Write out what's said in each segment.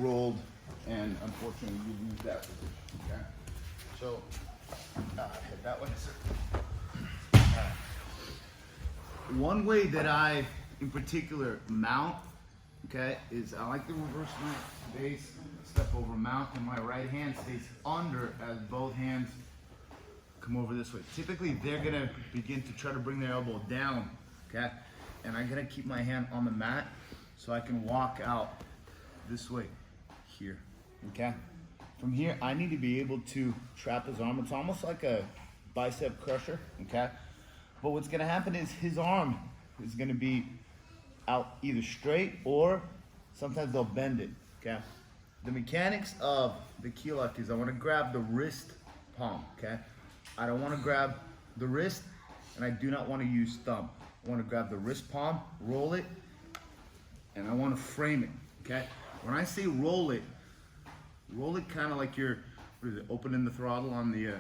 rolled, and unfortunately you lose that position, okay? So, head that way. One way that I, in particular, mount, okay, is I like to reverse my base, step over, mount, and my right hand stays under as both hands come over this way. Typically, they're gonna begin to try to bring their elbow down, okay? And I'm gonna keep my hand on the mat so I can walk out this way, here, okay? From here, I need to be able to trap his arm. It's almost like a bicep crusher, okay? But what's gonna happen is his arm is gonna be out either straight or sometimes they'll bend it, okay? The mechanics of the key lock is I wanna grab the wrist palm, okay? I don't wanna grab the wrist, and I do not wanna use thumb. I wanna grab the wrist palm, roll it, and I wanna frame it, okay? When I say roll it kind of like you're opening the throttle on the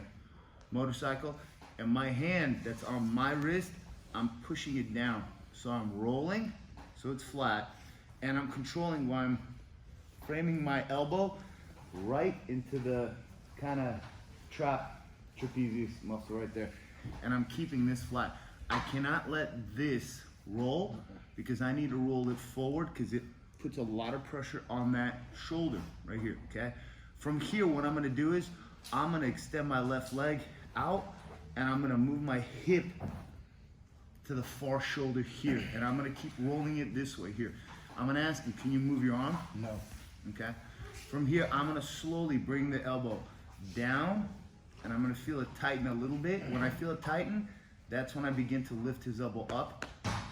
motorcycle, and my hand that's on my wrist, I'm pushing it down. So I'm rolling, so it's flat, and I'm controlling while I'm framing my elbow right into the kind of trapezius muscle right there. And I'm keeping this flat. I cannot let this roll because I need to roll it forward because it puts a lot of pressure on that shoulder right here, okay? From here, what I'm gonna do is I'm gonna extend my left leg out and I'm gonna move my hip to the far shoulder here. And I'm gonna keep rolling it this way here. I'm gonna ask you, can you move your arm? No. Okay. From here, I'm gonna slowly bring the elbow down and I'm gonna feel it tighten a little bit. When I feel it tighten, that's when I begin to lift his elbow up,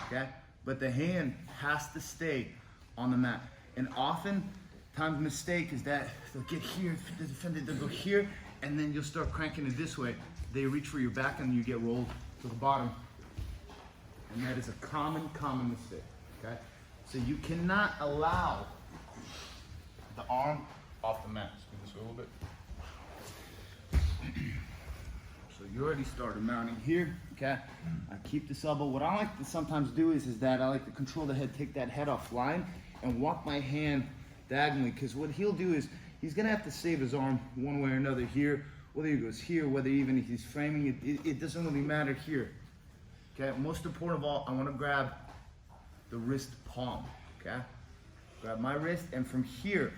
okay? But the hand has to stay on the mat. And often times mistake is that they'll get here, the defender, they'll go here, and then you'll start cranking it this way. They reach for your back and you get rolled to the bottom. And that is a common mistake, okay? So you cannot allow the arm off the mat. Spin this way a little bit. So you already started mounting here, okay? I keep this elbow. What I like to sometimes do is that I like to control the head, take that head off line, and walk my hand diagonally, because what he'll do is he's gonna have to save his arm one way or another here, whether he goes here, whether even he's framing it, it doesn't really matter here, okay? Most important of all, I wanna grab the wrist palm, okay? Grab my wrist, and from here,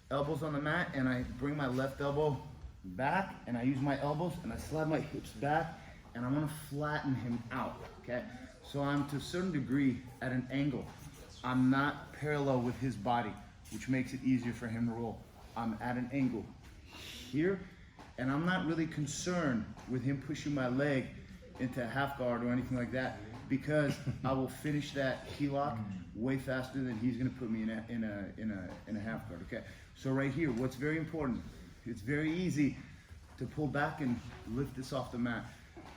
elbows on the mat, and I bring my left elbow back, and I use my elbows, and I slide my hips back, and I wanna flatten him out, okay? So I'm to a certain degree at an angle. I'm not parallel with his body, which makes it easier for him to roll. I'm at an angle here, and I'm not really concerned with him pushing my leg into a half guard or anything like that, because I will finish that key lock way faster than he's gonna put me in a half guard, okay? So right here, what's very important, it's very easy to pull back and lift this off the mat.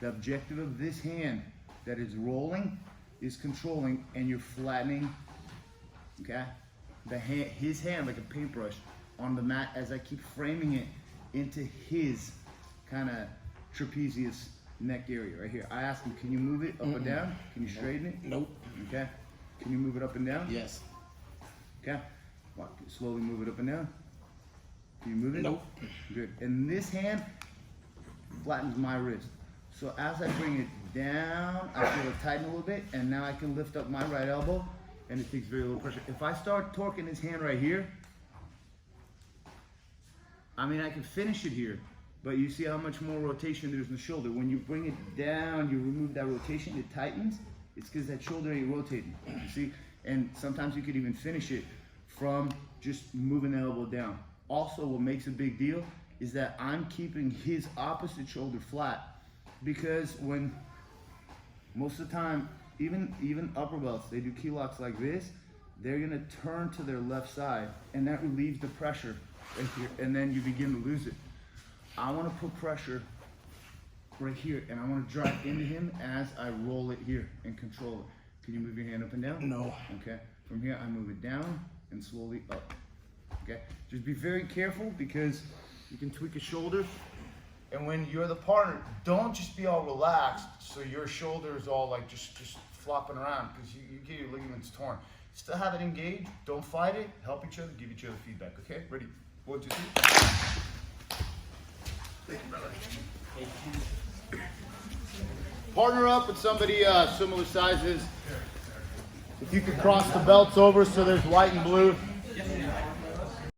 The objective of this hand that is rolling is controlling, and you're flattening, okay? His hand like a paintbrush on the mat as I keep framing it into his kind of trapezius neck area right here. I ask him, can you move it up or down? Can you straighten it? Nope. Okay. Can you move it up and down? Yes. Okay. Slowly move it up and down. Can you move it? Nope. Good. And this hand flattens my wrist. So as I bring it down, I feel it tighten a little bit, and now I can lift up my right elbow, and it takes very little pressure. If I start torquing his hand right here, I mean, I can finish it here, but you see how much more rotation there's in the shoulder. When you bring it down, you remove that rotation, it tightens. It's because that shoulder ain't rotating, you see? And sometimes you could even finish it from just moving the elbow down. Also, what makes a big deal is that I'm keeping his opposite shoulder flat, because when most of the time, even upper belts, they do key locks like this, they're gonna turn to their left side, and that relieves the pressure right here, and then you begin to lose it. I wanna put pressure right here, and I wanna drive into him as I roll it here and control it. Can you move your hand up and down? No. Okay, from here I move it down and slowly up. Okay, just be very careful because you can tweak a shoulder, and when you're the partner, don't just be all relaxed so your shoulder is all like just flopping around, because you get your ligaments torn. Still have it engaged. Don't fight it. Help each other. Give each other feedback. Okay? Ready? 1, 2, 3. Thank you, brother. Partner up with somebody similar sizes. If you could cross the belts over so there's white and blue.